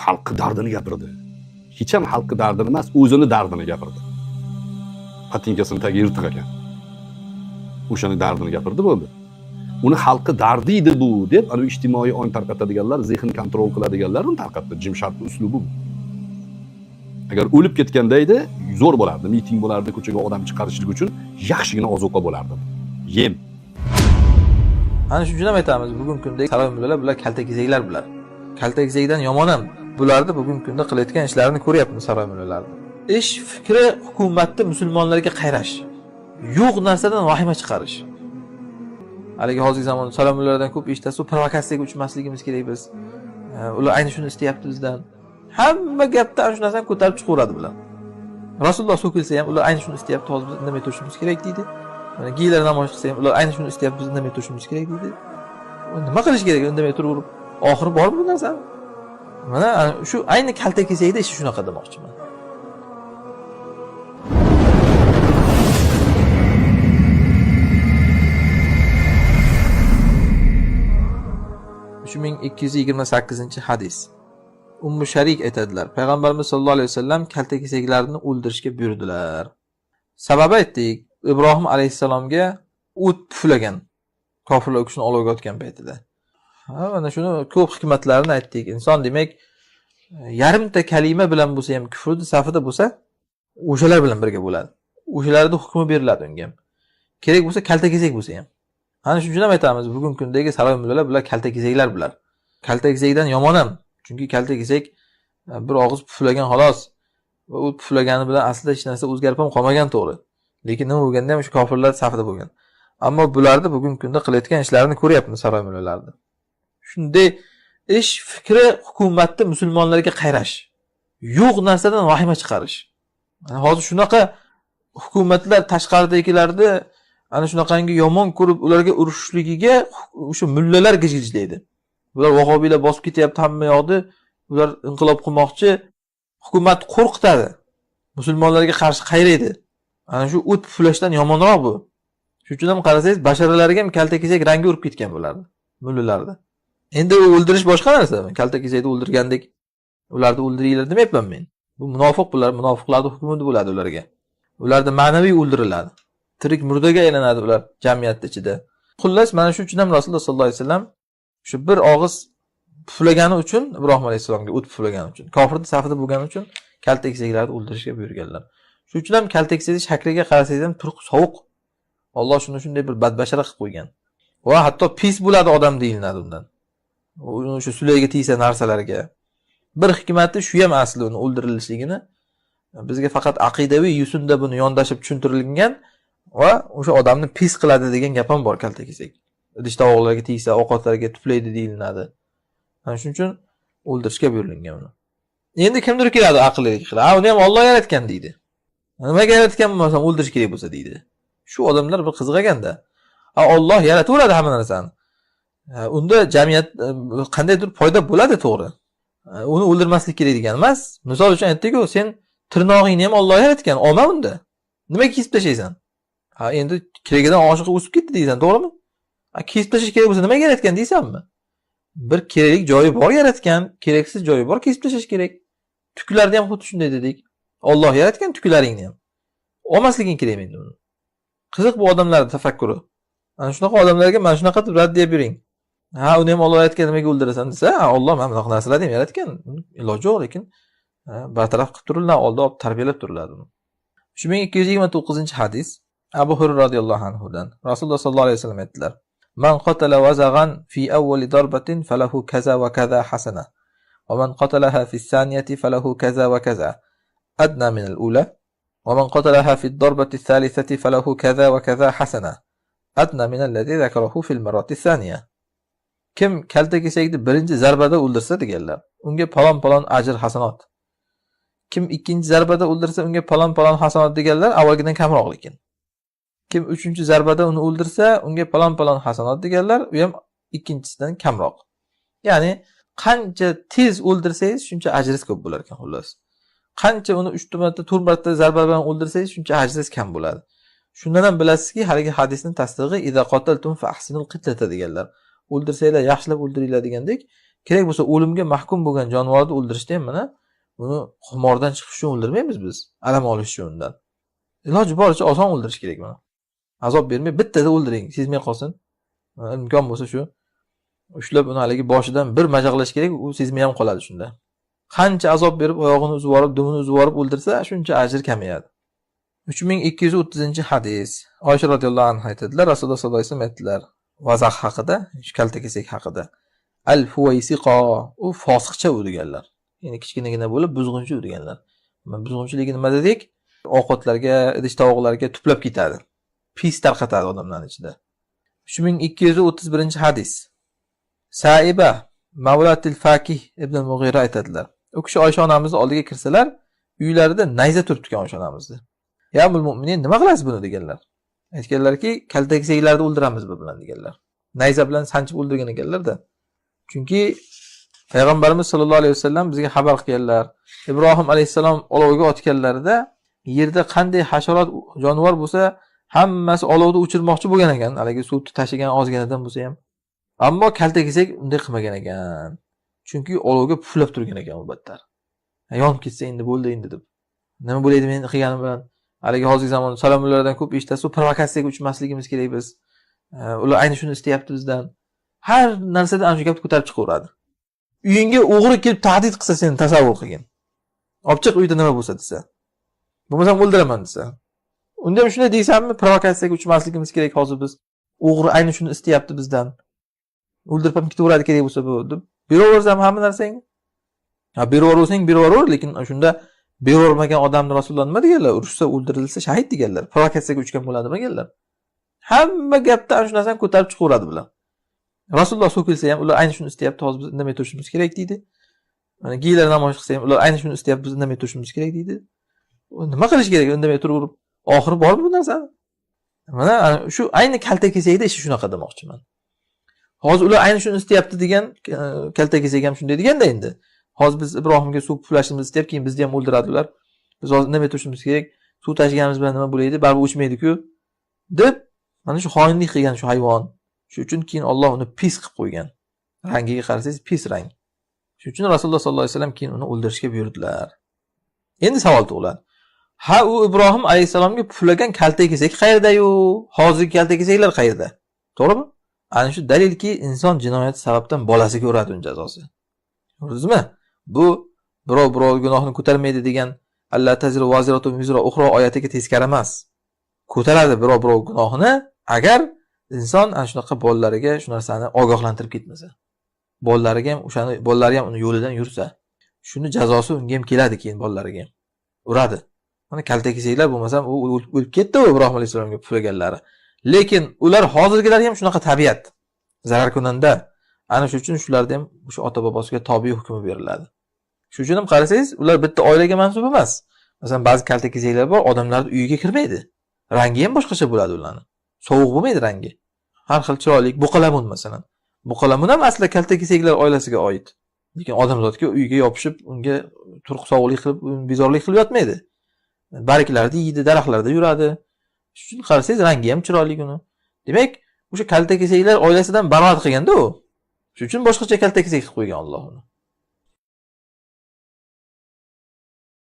xalqi dardini gapirdi. Hech ham xalqi dardini emas, o'zini dardini gapirdi. Patinkasini tagi yirtiq ekan. O'shani dardini gapirdi bo'ldi. Uni xalqi dardi edi bu deb, ana ijtimoiy ong tarqatadiganlar, zehn kontrol qiladiganlar uni tarqatdi. Jimshart uslubi bu. Agar o'lib ketganda edi, zo'r bo'lardi, miting bo'lardi, ko'chaga odam chiqarishlik uchun yaxshigina ozuqa bo'lardi. Yem. Ana shuning uchun ham aytamiz, bugungi kundagi saroy bular kaltakesaklar bular. Kaltakesakdan yomon ham bularni bugungi kunda qilayotgan ishlarini ko'ryapmiz saroy mullalarni. Ish fikri hukumatni musulmonlarga qayrash. Yo'q narsadan vahima chiqarish. Haligi hozirgi zamonda saroy mullalardan ko'p eshitasiz, provokatsiyaga uchmasligimiz kerak biz. Ular ayni shuni istayapti bizdan. Hamma gapda ana shu narsani ko'tarib chiqaveradi bular. Rasululloh so'kilsa ham ular ayni shuni istayapti, hozir biz indamay turishimiz kerak deydi. Mana giylar namoyish qilsa ham ular ayni shuni istayapti, biz indamay turishimiz kerak deydi. Nima qilish kerak? Indamay turaverib, oxiri bormi bu narsa? Mana shu ayni kaltakesakda ish shunaqa demoqchiman. Shu 1228-hadis. Ummu Sharik aytadilar. Payg'ambarimiz sollallohu alayhi vasallam kaltakesaklarni o'ldirishga buyurdilar. Sababi aytdik, Ibrohim alayhisalomga o't puflagan. Kofirlar o'kishni olovga otgan paytida. Mana shuni ko'p hikmatlarini aytdik. Inson demak, yarimta kalima bilan bo'lsa ham kufrni safida bo'lsa, o'shalar bilan birga bo'ladi. O'shalarning hukmi beriladi unga ham. Kerak bo'lsa kaltakesak bo'lsa ham. Ana shuning uchun ham aytamiz, bugungi kundagi saroy mullalar bular kaltakesaklar bular. Kaltakesakdan yomon ham. Chunki kaltakesak bir og'iz puflagan xolos. Va u puflagani bilan aslida hech narsa o'zgarib ham qolmagan to'g'ri. Lekin nima bo'lganda ham shu kofirlar safida bo'lgan. Ammo bularni bugungi kunda qilayotgan ishlarini ko'ryapmiz saroy mullalarida. Shunday ish fikri hukumatni musulmonlarga qayrash. Yo'q narsadan vahima chiqarish. Hozir shunaqa hukumatlar tashqaridagilarni ana shunaqangi yomon ko'rib ularga urushishligiga o'sha mullalar gijgijlaydi. Ular vahobiylar bosib ketyapti hamma yoqni, ular inqilob qilmoqchi, hukumat qo'rqitadi. Musulmonlarga qarshi qayraydi. Ana shu o't puflashdan yomonroq bu. Shuning uchun ham qarasangiz, basharalarga ham kaltakesak rangi urib ketgan bularni, mullalarni. Endi u o'ldirish boshqa narsa. Kaltakesakni o'ldirgandek ularni o'ldiringlar demayapman men. Bu munofiq bular, munofiqlarning hukmi bo'ladi ularga. Ularni ma'naviy o'ldiriladi. Tirik murdaga aylanadi ular jamiyat ichida. Xullas, mana shu uchun ham Rasululloh sollallohu alayhi vasallam shu bir og'iz puflagani uchun, Ibrohim alayhisalomga o't puflagani uchun, kofirning safida bo'lgani uchun kaltakesaklarni o'ldirishga buyurganlar. Shuning uchun ham kaltakesakning shakliga qarasangiz ham turq sovuq. Alloh shuni shunday bir badbashara qilib qo'ygan. Va hatto pis bo'ladi odam deyiladi undan. Uni shu sulayga tegsa narsalarga. Bir hikmati shu ham asli uni o'ldirilishligini bizga faqat aqidaviy yusunda buni yondashib tushuntirilgan va o'sha odamni pis qiladi degan gap ham bor kaltakesak. Idish-tovoqlarga tegsa, ovqatlarga tuflaydi deyiladi. Ana shuning uchun o'ldirishga buyurilgan uni. Endi kimdir keladi aqlli qilib, "Ha, uni ham Alloh yaratgan" deydi. Nimaga yaratgan bo'lsa o'ldirish kerak bo'lsa deydi. Shu odamlar bir qiziqaganda, "Ha, Alloh yarataveradi hamma narsani. Unda jamiyat qandaydir foyda bo'ladi to'g'ri. Uni o'ldirmaslik kerak degan emas. Misol uchun aytdik-ku, sen tirnog'ingni ham Alloh yaratgan, olma unda. Nimaga kesib tashlaysan? Ha, endi keragidan oshiqib o'sib ketdi deysan, to'g'rimi? Kesib tashlash kerak bo'lsa nimaga yaratgan deysanmi? Bir kerakli joyi bor yaratgan, keraksiz joyi bor, kesib tashlash kerak. Tuklarni ham xuddi shunday dedik. Alloh yaratgan tuklaringni ham. Olmasliging kerak endi uni. Qiziq bu odamlarning tafakkuri. Ana shunaqa odamlarga mana shunaqa deb raddiya bering. Ha, uni ham Alloh yaratgan, nimaga o'ldirasan desa, ha, Alloh mana bunaqa narsalarni ham yaratgan. Iloji yo'q, lekin bartaraf qilib turiladi, oldida olib tarbiyalab turiladi uni. Shu 1229-hadis Abu Hurayra radhiyallohu anhudan. Rasululloh sollallohu alayhi vasallam aytdilar: "Man qatala wazaghan fi awwali darbatin falahu kaza wa kaza hasana, wa man qatalaha fi thaniyati falahu kaza wa kaza adna min al-ula, wa man qatalaha fi ad-darbati ath-thalithati falahu kaza wa kaza hasana adna min alladhi dhakarahu fi al-marrati ath-thaniya." Kim kaltakesakni birinchi zarbada o'ldirsa deganlar, unga palon-palon ajr hasanot. Kim ikkinchi zarbada o'ldirsa, unga palon-palon hasanot deganlar, avvalgidan kamroq lekin. Kim uchinchi zarbada uni o'ldirsa, unga palon-palon hasanot deganlar, u ham ikkinchisidan kamroq. Ya'ni qancha tez o'ldirsangiz, shuncha ajringiz ko'p bo'lar ekan xullas. Qancha uni 3 marta, 4 marta zarba bilan o'ldirsangiz, shuncha ajringiz kam bo'ladi. Shundan ham bilasizki, haligi hadisning tasdig'i "Iza qataltum fa ahsinul qitlata" deganlar. O'ldirsanglar yaxshilab o'ldiringlar degandek, kerak bo'lsa o'limga mahkum bo'lgan jonivorni o'ldirishda ham mana uni xumordan chiqish uchun o'ldirmaymiz biz, alam olish uchun undan. Iloji boricha oson o'ldirish kerak buni. Azob bermay bittada o'ldiring, sezmay qolsin. Imkon bo'lsa shu ushlab uni haligi boshidan bir majaqlash kerak, u sezmay ham qoladi shunda. Qancha azob berib, oyog'ini uzib yorib, dumini uzib yorib o'ldirsa, shuncha ajr kamayadi. 3230-hadis. Oysha radhiyallohu anha aytadilar, Rasululloh sollallohu alayhi vasallam aytdilar, vazax haqida, kaltakesak haqida. Al-Fuwaysiqa, u fosiqcha u deganlar. Ya'ni kichkinagina bo'lib buzg'unchi u deganlar. Buzg'unchiligi nima dedik? Ovqatlarga, idish-tovoqlarga tuplab ketadi. Pis tarqatadi odamlarning ichida. 3231-hadis. Saiba Mavlatil Fakih ibn Mughira aytadilar. U kishi Oysha onamizning oldiga kirsalar, uylarida nayza turibdi Oysha onamizni. Ya mu'minin, nima qilasiz buni deganlar. Aytganlarki, kaltakesaklarni o'ldiramiz bu bilan deganlar. Nayza bilan sanchib o'ldirgan ekanlar-da. Chunki Payg'ambarimiz sollallohu alayhi vasallam bizga xabar qilganlar. Ibrohim alayhisalom olovga otganlarida yerda qanday hasharot, jonivor bo'lsa, hammasi olovni o'chirmoqchi bo'lgan ekan, haligi suvni tashigan ozginadan bo'lsa ham. Ammo kaltakesak unday qilmagan ekan. Chunki olovga puflab turgan ekan albatta. Yonib ketsa endi bo'ldi endi deb. Nima bo'laydi men qilganim bilan? Haligi hozirgi zamon salomlardan ko'p eshitasiz, provokatsiyaga uchmasligimiz kerak biz. Ular ayni shuni istayapti bizdan. Har narsada ana shu gapni ko'tarib chiqaveradi. Uyingga o'g'ri kelib tahdid qilsa, seni tasavvur qilgin. Olib chiq uyda nima bo'lsa desa. Bo'lmasam o'ldiraman desa. Unda ham shunday deysanmi, provokatsiyaga uchmasligimiz kerak hozir biz. O'g'ri ayni shuni istayapti bizdan. O'ldirib ham ketaveradi kerak bo'lsa bu deb. Beraversam hamma narsangni. Ha, beraversang beraver, lekin shunda beravermagan odamni Rasululloh nima deganlar? Urushsa, o'ldirilsa shahid deganlar. Provokatsiyaga uchgan bo'ladi deganlar. Hamma gapda ana shu narsani ko'tarib chiqaveradi bular. Rasululloh so'kilsa ham ular ayni shuni istayapti, hozir biz indamay turishimiz kerak deydi. Mana giylar namoyish qilsa ham ular ayni shuni istayapti, biz indamay turishimiz kerak deydi. Nima qilish kerak? Indamay turaverib, oxiri bormi bu narsani? Mana shu ayni kaltakesakda ishi shunaqa demoqchiman. Hozir ular ayni shuni istayapti degan kaltakesak ham shunday deganda endi. Hozir biz Ibrohimga suv puflashimizni istayap, keyin bizni ham o'ldiradilar. Biz hozir indamay turishimiz kerak. Suv tashiganimiz bilan nima bo'laydi? Baribir o'chmaydi-ku deb mana shu xoinlik qilgan shu hayvon. Shu uchun keyin Alloh uni pis qilib qo'ygan. Rangiga qarasangiz pis rang. Shu uchun Rasululloh sollallohu alayhi vasallam keyin uni o'ldirishga buyurdilar. Endi savol tug'iladi. Ha, u Ibrohim alayhisalomga puflagan kaltakesak qayerda-yu? Hozirgi kaltakesaklar qayerda? To'g'rimi? Ana shu dalilki inson jinoyat sababdan bolasiga uradi uni jazosi. Ko'rdingizmi? Bu birov gunohini ko'tarmaydi degan Allah taziru vaziratu mizra ukhra oyatiga teskari emas. Ko'taradi birov gunohini agar inson ana shunaqa bolalariga shu narsani ogohlantirib ketmasa. Bolalariga ham bolalari ham uni yo'lidan yursa, shuni jazosi unga ham keladi keyin bolalariga ham. Uradi. Mana kaltakesaklar bo'lmasam u o'lib ketdi Ibrohim alayhisolamga puflaganlari. Lekin ular hozirgilar ham shunaqa tabiat. Zarar kunanda. Ana shu uchun shularda ham o'sha ota bobosiga tobiy hukmi beriladi. Shu uchun ham qarasangiz, ular bitta oilaga mansub emas. Masalan, ba'zi kaltakesaklar bor, odamlarning uyiga kirmaydi. Rangi ham boshqacha bo'ladi ularning. Sovuq bo'lmaydi rangi. Har xil chiroyli, buqalamun masalan. Buqalamun ham asli kaltakesaklar oilasiga oid. Lekin odamzodga uyiga yopishib, unga turq sovuqlik qilib, bezorlik qilib yotmaydi. Barglarda yeydi, daraxtlarda yuradi. Shu uchun qarasangiz rangi ham chiroyli uni. Demak, o'sha kaltakesaklar oilasidan baroat qilganda u. Shu uchun boshqacha kaltakesak qilib qo'ygan Alloh uni.